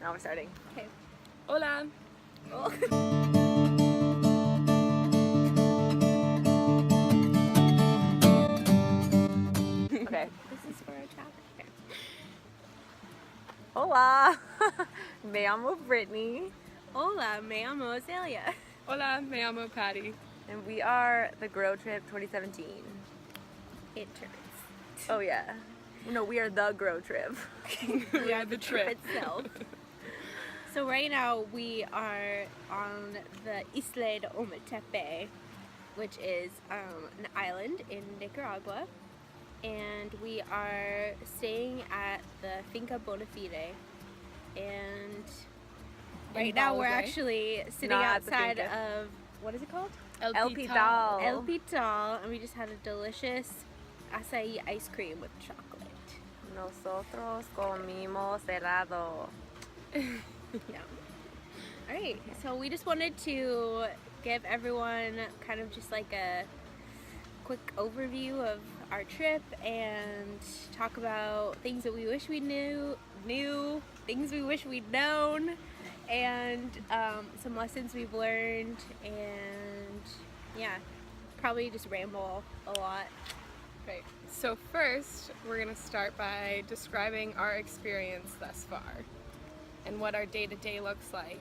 Now we're starting. Okay. Hola. Oh. Okay. This is for a topic. Okay. Hola. Me llamo Brittany. Hola, me llamo Azalea. Hola, me llamo Patty. And we are the Grow Trip 2017. Interns. Oh yeah. No, we are the Grow Trip. We are the trip. itself. So right now we are on the Isla de Ometepe, which is an island in Nicaragua, and we are staying at the Finca Bona Fide, and right now we're actually sitting Not at the outside finca. of, what is it called? El Pital. El Pital, and we just had a delicious acai ice cream with chocolate. Nosotros comimos helado. Yeah. Alright, so we just wanted to give everyone kind of just like a quick overview of our trip and talk about things that we wish we knew, things we wish we'd known, and some lessons we've learned, and yeah, probably just ramble a lot. Right. So first, we're going to start by describing our experience thus far and what our day-to-day looks like.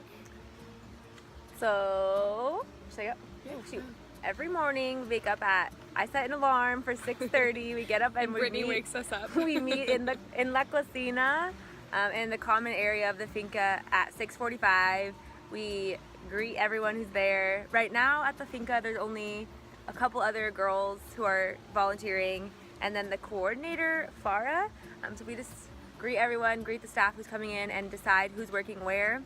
So, should I go? Yeah, Oh, shoot. Every morning, wake up at, I set an alarm for 6:30. We get up and Brittany we meet, wakes us up. we meet in La Cocina, in the common area of the finca at 6:45. We greet everyone who's there. Right now at the finca, there's only a couple other girls who are volunteering, and then the coordinator, Farah. So we just greet everyone, greet the staff who's coming in, and decide who's working where.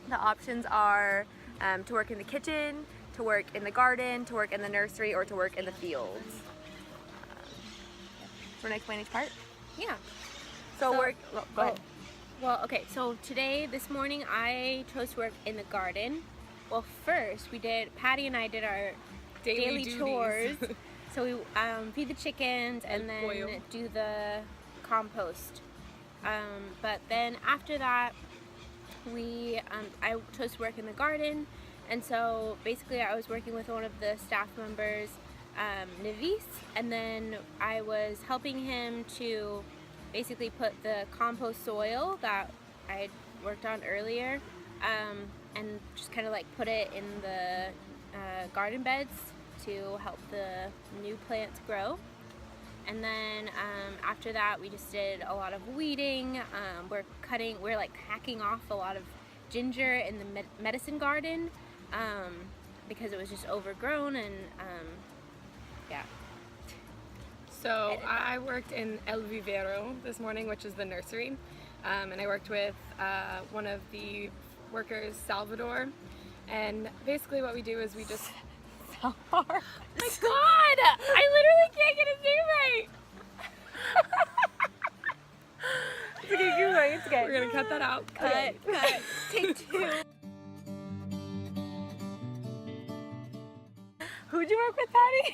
The options are to work in the kitchen, to work in the garden, to work in the nursery, or to work in the fields. So we're gonna explain each part? Yeah. So So- work, go ahead. Well, okay, so this morning, I chose to work in the garden. Well, first, Patty and I did our daily duties. chores. So we feed the chickens and El pollo. then do the compost. But then after that, I chose to work in the garden, and so basically I was working with one of the staff members, Navis, and then I was helping him to basically put the compost soil that I had worked on earlier, and just kind of like put it in the garden beds to help the new plants grow. And then after that, we just did a lot of weeding. We're like hacking off a lot of ginger in the medicine garden because it was just overgrown, and yeah. So I worked in El Vivero this morning, which is the nursery, and I worked with one of the workers, Salvador, and basically what we do is we just... Oh my God! I literally can't get his name right. It's okay, keep going, it's okay. We're going to cut that out. Cut. Take two. Who'd you work with, Patty?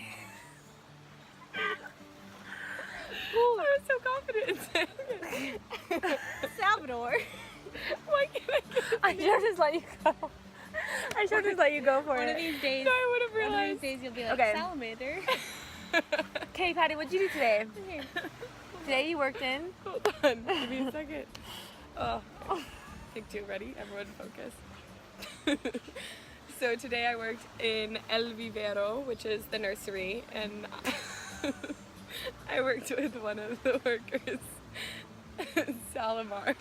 I was so confident in saying it. Salvador. Why can't I get it? I should have just let you go. I should have just let you go for One of it. these days. No, I would have One of realized. these days you'll be like, Okay. salamander. Okay, Patty, what'd you do today? Here. Today you worked in? Hold on, give me a second. Oh, take two, ready? Everyone focus. So today I worked in El Vivero, which is the nursery, and I worked with one of the workers, Salamar.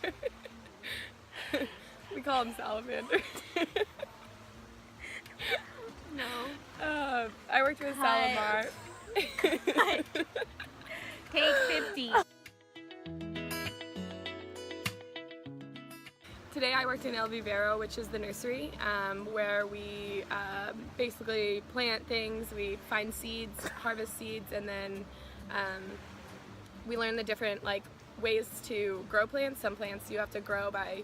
We call him Salamander. No. I worked with Cut. Salamar. Take 50. Today I worked in El Vivero, which is the nursery, where we basically plant things, we find seeds, harvest seeds, and then we learn the different ways to grow plants. Some plants you have to grow by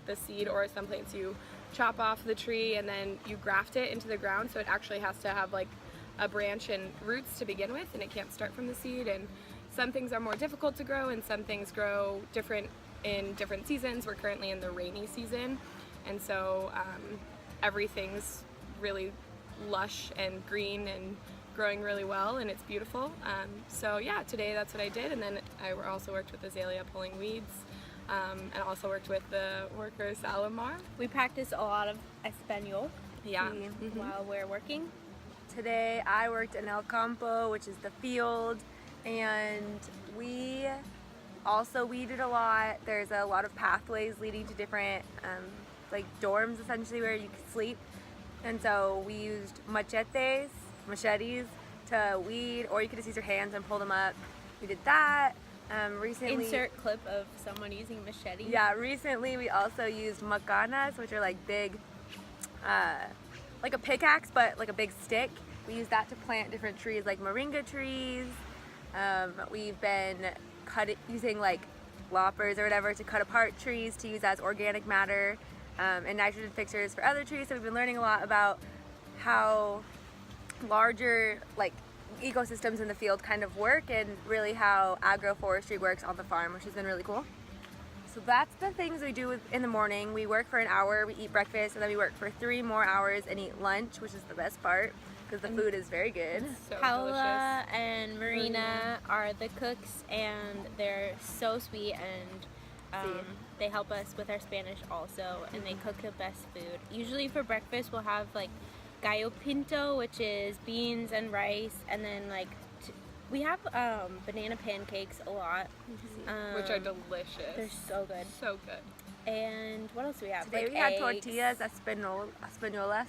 the seed, or some plants you chop off the tree and then you graft it into the ground, so it actually has to have a branch and roots to begin with, and it can't start from the seed. And some things are more difficult to grow, and some things grow different in different seasons. We're currently in the rainy season, and so everything's really lush and green and growing really well, and it's beautiful. So yeah, today that's what I did, and then I also worked with Azalea pulling weeds, and also worked with the workers Alamar. We practice a lot of Espanol Yeah. while we're working. Today I worked in El Campo, which is the field, and we also weeded a lot. There's a lot of pathways leading to different like dorms essentially where you can sleep, and so we used machetes to weed, or you could just use your hands and pull them up. We did that. Recently, Insert clip of someone using machete. yeah, recently we also used macanas, which are like big, like a pickaxe, but like a big stick. We use that to plant different trees, like moringa trees. We've been using like loppers or whatever to cut apart trees to use as organic matter and nitrogen fixers for other trees. So we've been learning a lot about how larger like ecosystems in the field kind of work, and really how agroforestry works on the farm, which has been really cool. So that's the things we do in the morning. We work for an hour, we eat breakfast, and then we work for 3 more hours and eat lunch, which is the best part because the food is very good. So Paula delicious. and Marina are the cooks, and they're so sweet, and they help us with our Spanish also, and they cook the best food. Usually for breakfast we'll have like gallo pinto, which is beans and rice, and then like we have banana pancakes a lot, Which are delicious. they're so good. So good. And what else do we have? Today Like we had eggs. tortillas españolas,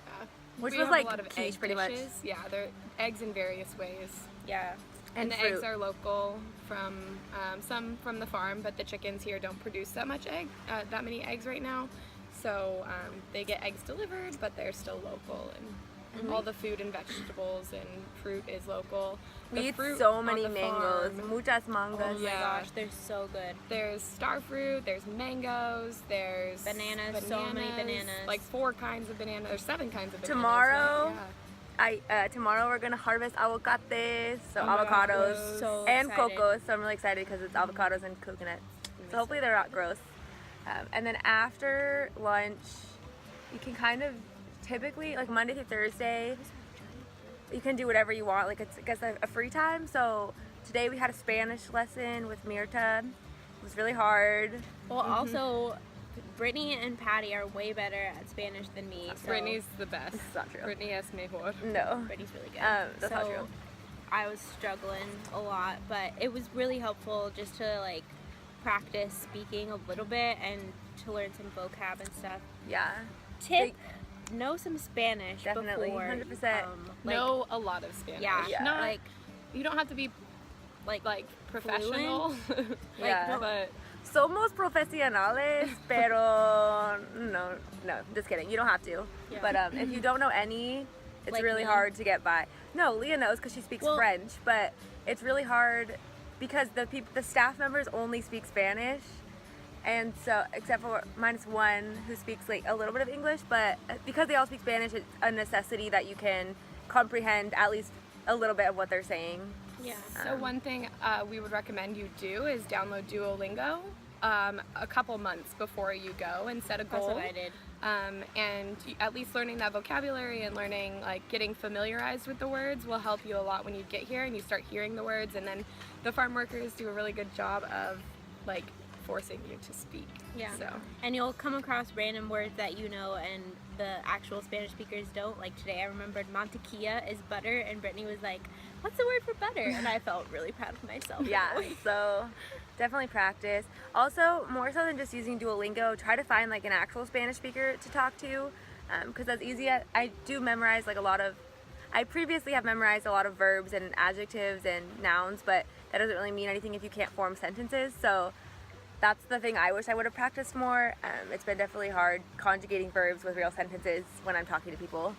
Yeah. which We was have like a lot of quiche egg pretty much. dishes. Yeah, they're eggs in various ways. Yeah. And the fruit. eggs are local from some from the farm, but the chickens here don't produce that many eggs right now. So they get eggs delivered, but they're still local, and all the food and vegetables and fruit is local. We The eat fruit so on many the mangoes, farm, muchas Oh mangas. my Yeah. gosh, they're so good. There's star fruit, there's mangoes, there's Bananas, so many bananas. like 4 kinds of bananas, or 7 kinds of bananas. Tomorrow, Yeah. Tomorrow we're gonna harvest avocates, so Oh my gosh, avocados, we're so and excited. cocos. So I'm really excited because it's avocados and coconuts. So hopefully they're not gross. And then after lunch, you can kind of typically like Monday through Thursday, you can do whatever you want. Like it's I guess a free time. So today we had a Spanish lesson with Mirta. It was really hard. Well, also, Brittany and Patty are way better at Spanish than me. So Brittany's the best. It's not true. Brittany es mejor. No. Brittany's really good. That's not true. I was struggling a lot, but it was really helpful just to like practice speaking a little bit and to learn some vocab and stuff. Yeah. Tip: know some Spanish. Definitely, before, 100%. Know a lot of Spanish. Yeah, Not, like you don't have to be like professional. Yeah. But Somos profesionales, pero no, just kidding. You don't have to. Yeah. But if you don't know any, it's Like really me? hard to get by. No, Leah knows because she speaks Well- French, but it's really hard because the staff members only speak Spanish, and so except for -1 who speaks like a little bit of English, but because they all speak Spanish, it's a necessity that you can comprehend at least a little bit of what they're saying. yeah. So one thing we would recommend you do is download Duolingo a couple months before you go and set a That's goal. what I did. And at least learning that vocabulary and learning, like, getting familiarized with the words will help you a lot when you get here and you start hearing the words. And then the farm workers do a really good job of, like, forcing you to speak. Yeah. So And you'll come across random words that you know and the actual Spanish speakers don't. Like today I remembered mantequilla is butter, and Brittany was like, what's the word for butter? And I felt really proud of myself. Yeah, so definitely practice. Also, more so than just using Duolingo, try to find like an actual Spanish speaker to talk to, because that's easy. I do memorize like I previously have memorized a lot of verbs and adjectives and nouns, but that doesn't really mean anything if you can't form sentences. So that's the thing I wish I would have practiced more. It's been definitely hard conjugating verbs with real sentences when I'm talking to people.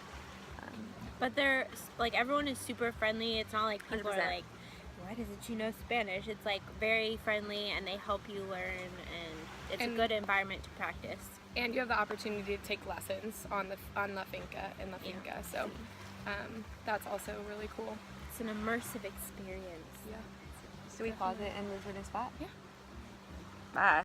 But they're like, everyone is super friendly. It's not like people 100%. are like, why doesn't she know Spanish? It's like very friendly, and they help you learn, and it's a good environment to practice. and you have the opportunity to take lessons on the finca in the finca. So that's also really cool. It's an immersive experience. Yeah. Should we pause it and move to a new spot? Yeah. Bye.